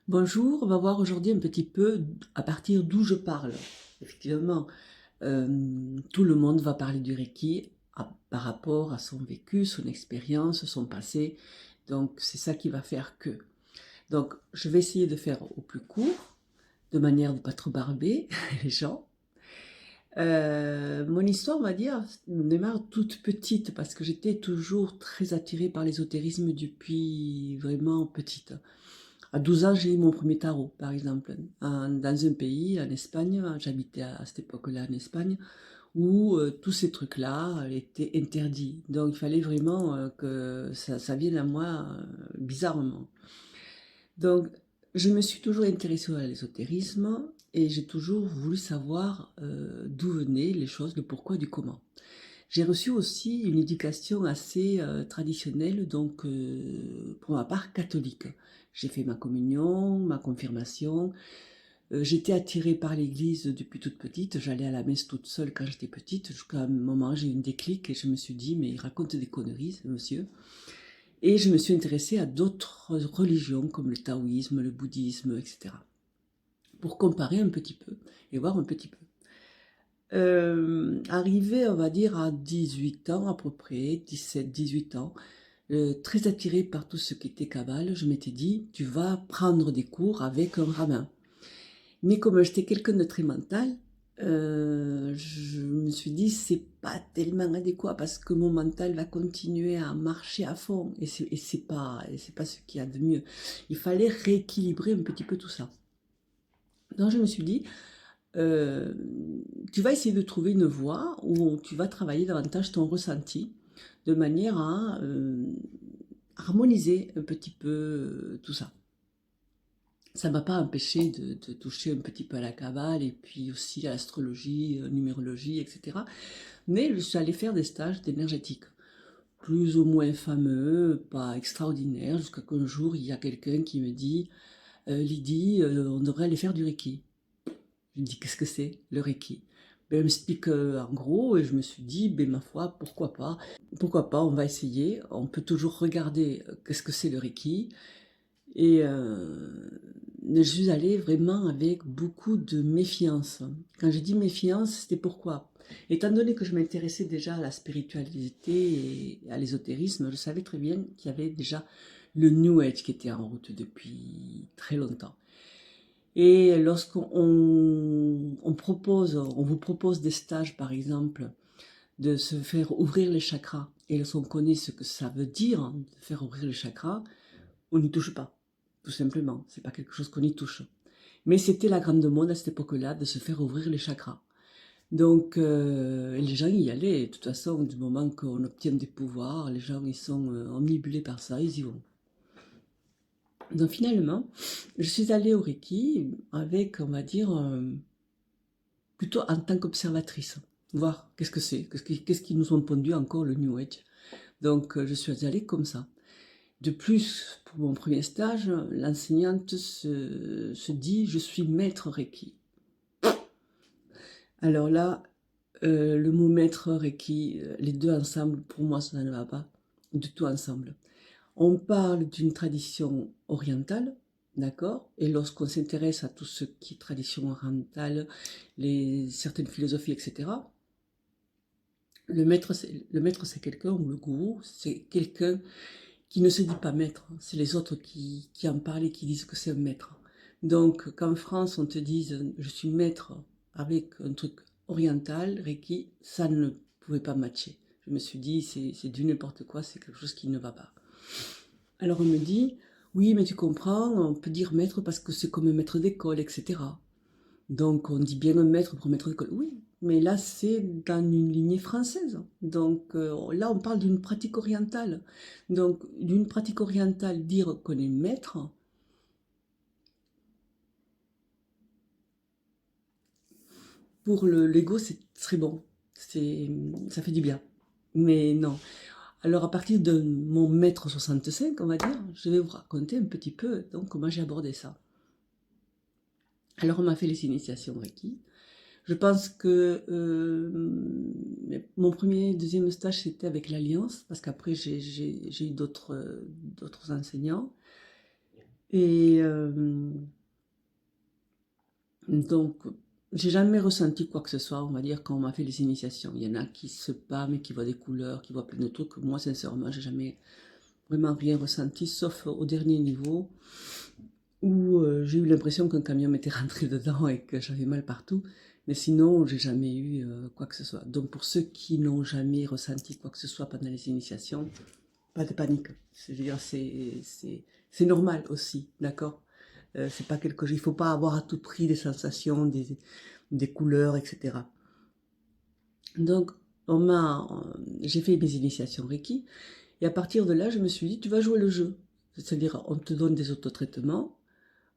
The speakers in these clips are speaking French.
Bonjour, on va voir aujourd'hui un petit peu à partir d'où je parle. Effectivement, tout le monde va parler du Reiki par rapport à son vécu, son expérience, son passé. Donc, c'est ça qui va faire que. Donc, je vais essayer de faire au plus court, de manière de ne pas trop barber les gens. Mon histoire, on va dire, démarre toute petite parce que j'étais toujours très attirée par l'ésotérisme depuis vraiment petite. À 12 ans, j'ai eu mon premier tarot, par exemple, dans un pays, en Espagne, j'habitais à cette époque-là en Espagne, où tous ces trucs-là étaient interdits. Donc il fallait vraiment que ça vienne à moi bizarrement. Donc je me suis toujours intéressée à l'ésotérisme et j'ai toujours voulu savoir d'où venaient les choses, le pourquoi du comment. J'ai reçu aussi une éducation assez traditionnelle, donc pour ma part catholique. J'ai fait ma communion, ma confirmation. J'étais attirée par l'église depuis toute petite. J'allais à la messe toute seule quand j'étais petite. Jusqu'à un moment, j'ai eu une déclic et je me suis dit, mais il raconte des conneries, ce monsieur. Et je me suis intéressée à d'autres religions comme le taoïsme, le bouddhisme, etc. Pour comparer un petit peu et voir un petit peu. Arrivé, on va dire, à 18 ans à peu près, 17, 18 ans, très attirée par tout ce qui était cabale, je m'étais dit, tu vas prendre des cours avec un rabbin. Mais comme j'étais quelqu'un de très mental, je me suis dit, c'est pas tellement adéquat parce que mon mental va continuer à marcher à fond et c'est pas ce qu'il y a de mieux. Il fallait rééquilibrer un petit peu tout ça. Donc je me suis dit, euh, tu vas essayer de trouver une voie où tu vas travailler davantage ton ressenti de manière à harmoniser un petit peu tout ça. Ça ne m'a pas empêché de toucher un petit peu à la cabale et puis aussi à l'astrologie, numérologie, etc. Mais je suis allée faire des stages d'énergétique, plus ou moins fameux, pas extraordinaires, jusqu'à qu'un jour il y a quelqu'un qui me dit Lydie, on devrait aller faire du Reiki. Je me dis, qu'est-ce que c'est, le Reiki? Ben, elle m'explique en gros, et je me suis dit, ben, ma foi, pourquoi pas? Pourquoi pas, on va essayer. On peut toujours regarder qu'est-ce que c'est le Reiki. Et je suis allée vraiment avec beaucoup de méfiance. Quand j'ai dit méfiance, c'était pourquoi? Étant donné que je m'intéressais déjà à la spiritualité et à l'ésotérisme, je savais très bien qu'il y avait déjà le New Age qui était en route depuis très longtemps. Et lorsqu'on on vous propose des stages, par exemple, de se faire ouvrir les chakras, et lorsqu'on connaît ce que ça veut dire, hein, de faire ouvrir les chakras, on n'y touche pas, tout simplement. C'est pas quelque chose qu'on y touche. Mais c'était la grande mode à cette époque-là de se faire ouvrir les chakras. Donc, les gens y allaient. De toute façon, du moment qu'on obtient des pouvoirs, les gens ils sont omnibulés par ça, ils y vont. Donc finalement, je suis allée au Reiki avec, on va dire, plutôt en tant qu'observatrice, voir qu'est-ce que c'est, qu'est-ce qui nous ont pondu encore le New Age. Donc je suis allée comme ça. De plus, pour mon premier stage, l'enseignante se dit je suis maître Reiki. Alors là, le mot maître Reiki, les deux ensemble, pour moi, ça ne va pas du tout ensemble. On parle d'une tradition orientale, d'accord? Et lorsqu'on s'intéresse à tout ce qui est tradition orientale, certaines philosophies, etc., le maître, c'est quelqu'un, ou le gourou, c'est quelqu'un qui ne se dit pas maître. C'est les autres qui en parlent et qui disent que c'est un maître. Donc, qu'en France, on te dise je suis maître avec un truc oriental, Reiki, ça ne pouvait pas matcher. Je me suis dit, c'est du n'importe quoi, c'est quelque chose qui ne va pas. Alors on me dit, oui, mais tu comprends, on peut dire maître parce que c'est comme un maître d'école, etc. Donc on dit bien un maître pour un maître d'école. Oui, mais là c'est dans une lignée française. Donc là on parle d'une pratique orientale. Donc d'une pratique orientale, dire qu'on est maître, pour l'ego c'est très bon. Ça fait du bien. Mais non. Alors à partir de mon maître 65, on va dire, je vais vous raconter un petit peu donc comment j'ai abordé ça. Alors on m'a fait les initiations Reiki. Je pense que mon premier, deuxième stage, c'était avec l'Alliance, parce qu'après, j'ai eu d'autres enseignants. Et donc, j'ai jamais ressenti quoi que ce soit, on va dire, quand on m'a fait les initiations. Il y en a qui se pâment, qui voient des couleurs, qui voient plein de trucs. Moi, sincèrement, j'ai jamais vraiment rien ressenti, sauf au dernier niveau, où j'ai eu l'impression qu'un camion m'était rentré dedans et que j'avais mal partout. Mais sinon, j'ai jamais eu quoi que ce soit. Donc, pour ceux qui n'ont jamais ressenti quoi que ce soit pendant les initiations, pas de panique. C'est-à-dire, c'est normal aussi, d'accord? C'est pas quelque chose, il faut pas avoir à tout prix des sensations, des couleurs, etc. Donc, j'ai fait mes initiations Reiki, et à partir de là, je me suis dit, tu vas jouer le jeu. C'est-à-dire, on te donne des autotraitements.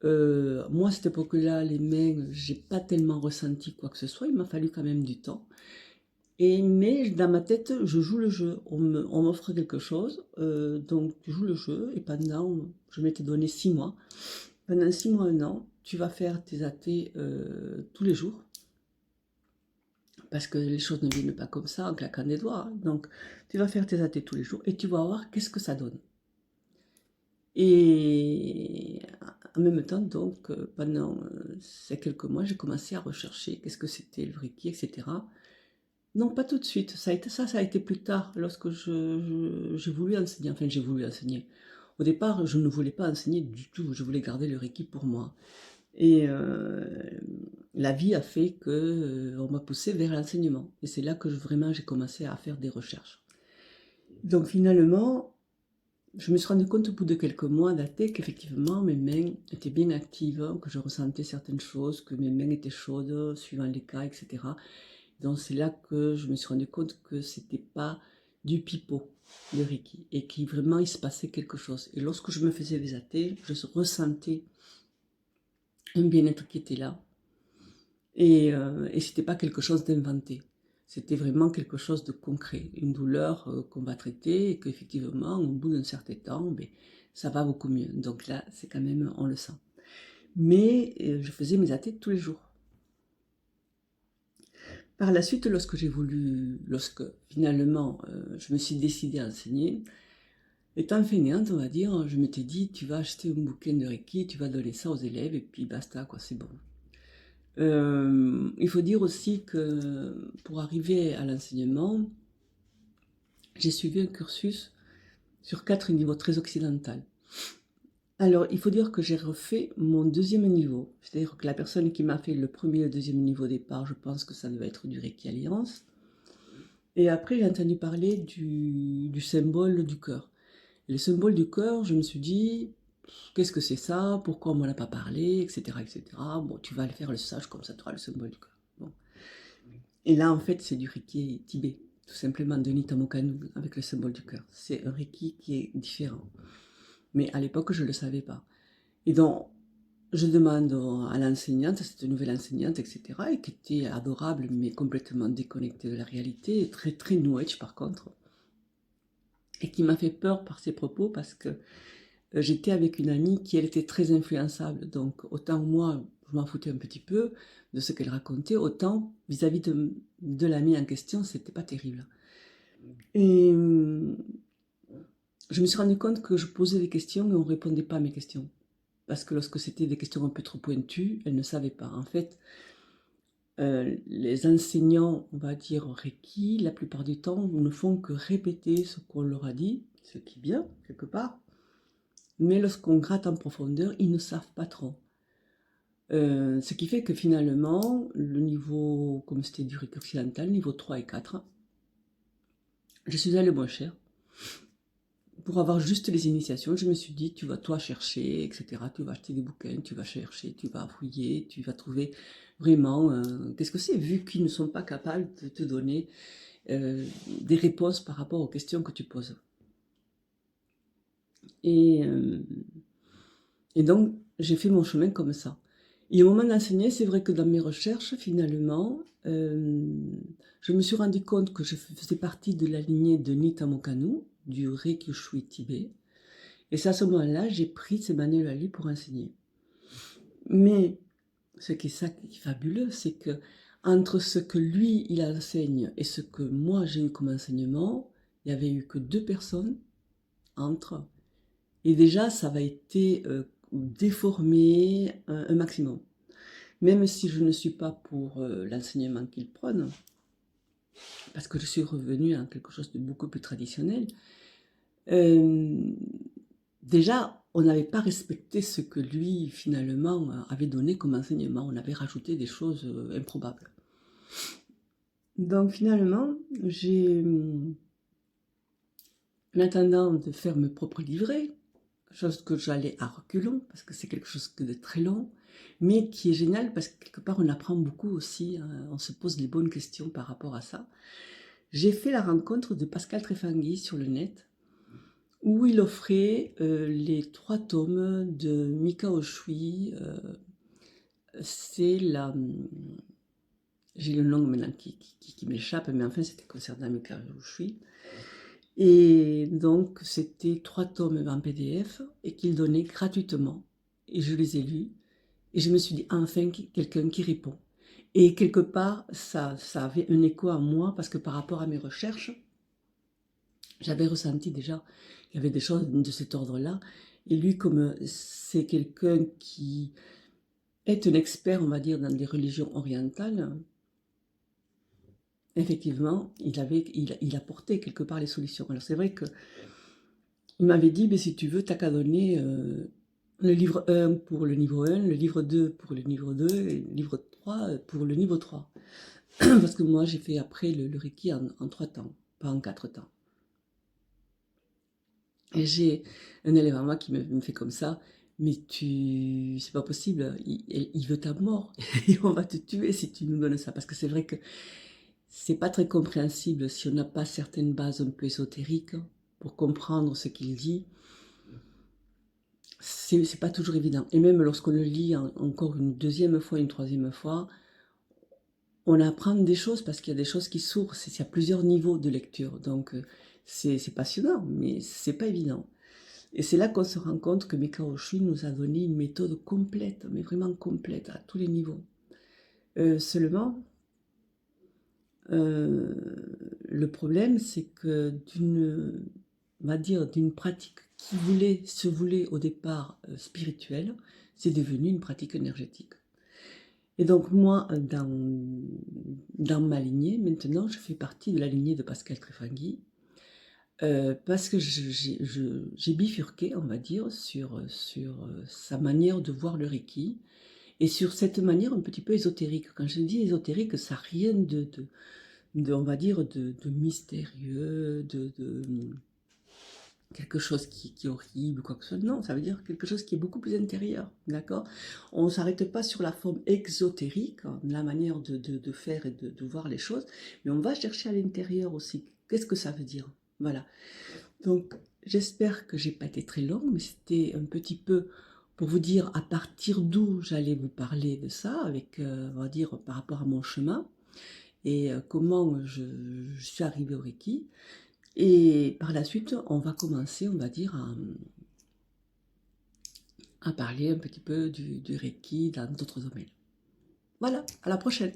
Moi, à cette époque-là, les mains, j'ai pas tellement ressenti quoi que ce soit, il m'a fallu quand même du temps. Mais dans ma tête, je joue le jeu. On m'offre quelque chose, donc tu joues le jeu, et je m'étais donné 6 mois. Pendant 6 mois, 1 an, tu vas faire tes athées tous les jours, parce que les choses ne viennent pas comme ça en claquant des doigts. Hein. Donc, tu vas faire tes athées tous les jours, et tu vas voir qu'est-ce que ça donne. Et en même temps, donc, pendant ces quelques mois, j'ai commencé à rechercher qu'est-ce que c'était le Reiki, etc. Non, pas tout de suite. Ça a été plus tard, lorsque j'ai voulu enseigner. Enfin, j'ai voulu enseigner. Au départ, je ne voulais pas enseigner du tout. Je voulais garder le Reiki pour moi. Et la vie a fait que on m'a poussé vers l'enseignement. Et c'est là que vraiment j'ai commencé à faire des recherches. Donc finalement, je me suis rendu compte au bout de quelques mois d'athée qu'effectivement mes mains étaient bien actives, que je ressentais certaines choses, que mes mains étaient chaudes suivant les cas, etc. Donc c'est là que je me suis rendu compte que c'était pas du pipeau, le Reiki, et qu'il vraiment il se passait quelque chose. Et lorsque je me faisais des athées, je ressentais un bien-être qui était là. Et c'était pas quelque chose d'inventé. C'était vraiment quelque chose de concret, une douleur qu'on va traiter et qu'effectivement, au bout d'un certain temps, ben, ça va beaucoup mieux. Donc là, c'est quand même, on le sent. Mais je faisais mes athées tous les jours. Par la suite, lorsque finalement je me suis décidée à enseigner, étant fainéante, on va dire, je m'étais dit, tu vas acheter un bouquin de Reiki, tu vas donner ça aux élèves et puis basta, quoi, c'est bon. Il faut dire aussi que pour arriver à l'enseignement, j'ai suivi un cursus sur 4 niveaux très occidental. Alors, il faut dire que j'ai refait mon 2e niveau. C'est-à-dire que la personne qui m'a fait le premier et le 2e niveau au départ, je pense que ça devait être du Reiki Alliance. Et après, j'ai entendu parler du symbole du cœur. Et le symbole du cœur, je me suis dit, qu'est-ce que c'est ça? Pourquoi on ne m'en a pas parlé? Etc., etc. Bon, tu vas le faire le sage, comme ça tu auras le symbole du cœur. Bon. Et là, en fait, c'est du Reiki Tibet, tout simplement de Nitamokanu, avec le symbole du cœur. C'est un Reiki qui est différent. Mais à l'époque, je ne le savais pas. Et donc, je demande à l'enseignante, cette nouvelle enseignante, etc., et qui était adorable, mais complètement déconnectée de la réalité, très, très New Age par contre, et qui m'a fait peur par ses propos parce que j'étais avec une amie qui, elle, était très influençable. Donc, autant moi, je m'en foutais un petit peu de ce qu'elle racontait, autant vis-à-vis de l'amie en question, c'était pas terrible. Et je me suis rendu compte que je posais des questions et on répondait pas à mes questions. Parce que lorsque c'était des questions un peu trop pointues, elle ne savait pas. En fait, les enseignants, on va dire Reiki, la plupart du temps, ne font que répéter ce qu'on leur a dit, ce qui est bien, quelque part. Mais lorsqu'on gratte en profondeur, ils ne savent pas trop. Ce qui fait que finalement, le niveau, comme c'était du Reiki occidental, niveau 3 et 4, je suis allée moins cher. Pour avoir juste les initiations, je me suis dit, tu vas toi chercher, etc. Tu vas acheter des bouquins, tu vas chercher, tu vas fouiller, tu vas trouver vraiment qu'est-ce que c'est, vu qu'ils ne sont pas capables de te donner des réponses par rapport aux questions que tu poses. Et, et donc, j'ai fait mon chemin comme ça. Et au moment d'enseigner, c'est vrai que dans mes recherches, finalement, je me suis rendu compte que je faisais partie de la lignée de Nitamokanu, du Reiki-Shui Tibet. Et c'est à ce moment-là, j'ai pris ces manuels pour enseigner. Mais ce qui est fabuleux, c'est que entre ce que lui, il enseigne et ce que moi, j'ai eu comme enseignement, il n'y avait eu que 2 personnes entre. Et déjà, ça avait été déformer un maximum. Même si je ne suis pas pour l'enseignement qu'ils prônent, parce que je suis revenue à quelque chose de beaucoup plus traditionnel, déjà, on n'avait pas respecté ce que lui, finalement, avait donné comme enseignement. On avait rajouté des choses improbables. Donc, finalement, j'ai, en attendant de faire mes propres livrets, chose que j'allais à reculons, parce que c'est quelque chose de très long, mais qui est génial parce que quelque part, on apprend beaucoup aussi, on se pose les bonnes questions par rapport à ça. J'ai fait la rencontre de Pascal Trefangui sur le net, où il offrait les 3 tomes de Mikao Shui. C'est la... J'ai le nom maintenant qui m'échappe, mais enfin c'était concernant Mikao Shui. Et donc c'était 3 tomes en PDF et qu'il donnait gratuitement. Et je les ai lus. Et je me suis dit, enfin quelqu'un qui répond. Et quelque part, ça avait un écho à moi, parce que par rapport à mes recherches, j'avais ressenti déjà qu'il y avait des choses de cet ordre-là. Et lui, comme c'est quelqu'un qui est un expert, on va dire, dans les religions orientales, effectivement, il apportait quelque part les solutions. Alors c'est vrai que il m'avait dit, ben, si tu veux, t'as qu'à donner le livre 1 pour le niveau 1, le livre 2 pour le niveau 2, et le livre 3 pour le niveau 3. Parce que moi, j'ai fait après le Reiki en 3 temps, pas en 4 temps. Et j'ai un élève à moi qui me fait comme ça, mais c'est pas possible, il veut ta mort, et on va te tuer si tu nous donnes ça. Parce que c'est vrai que c'est pas très compréhensible si on n'a pas certaines bases un peu ésotériques pour comprendre ce qu'il dit. C'est pas toujours évident. Et même lorsqu'on le lit encore une deuxième fois, une troisième fois, on apprend des choses parce qu'il y a des choses qui s'ouvrent. Il y a plusieurs niveaux de lecture. Donc c'est passionnant, mais c'est pas évident. Et c'est là qu'on se rend compte que Mikao Shui nous a donné une méthode complète, mais vraiment complète, à tous les niveaux. Seulement, le problème, c'est que on va dire, d'une pratique qui se voulait au départ spirituelle, c'est devenu une pratique énergétique. Et donc moi, dans ma lignée, maintenant, je fais partie de la lignée de Pascal Trefangui, parce que j'ai bifurqué, on va dire, sur sa manière de voir le Reiki, et sur cette manière un petit peu ésotérique. Quand je dis ésotérique, ça n'a rien on va dire, de mystérieux, quelque chose qui est horrible, quoi que ce soit. Non, ça veut dire quelque chose qui est beaucoup plus intérieur, d'accord? On ne s'arrête pas sur la forme exotérique, hein, la manière de faire et de voir les choses, mais on va chercher à l'intérieur aussi. Qu'est-ce que ça veut dire? Voilà. Donc, j'espère que j'ai pas été très longue, mais c'était un petit peu pour vous dire à partir d'où j'allais vous parler de ça, avec, on va dire, par rapport à mon chemin, et comment je suis arrivée au Reiki. Et par la suite, on va commencer, on va dire, à parler un petit peu du Reiki dans d'autres domaines. Voilà, à la prochaine!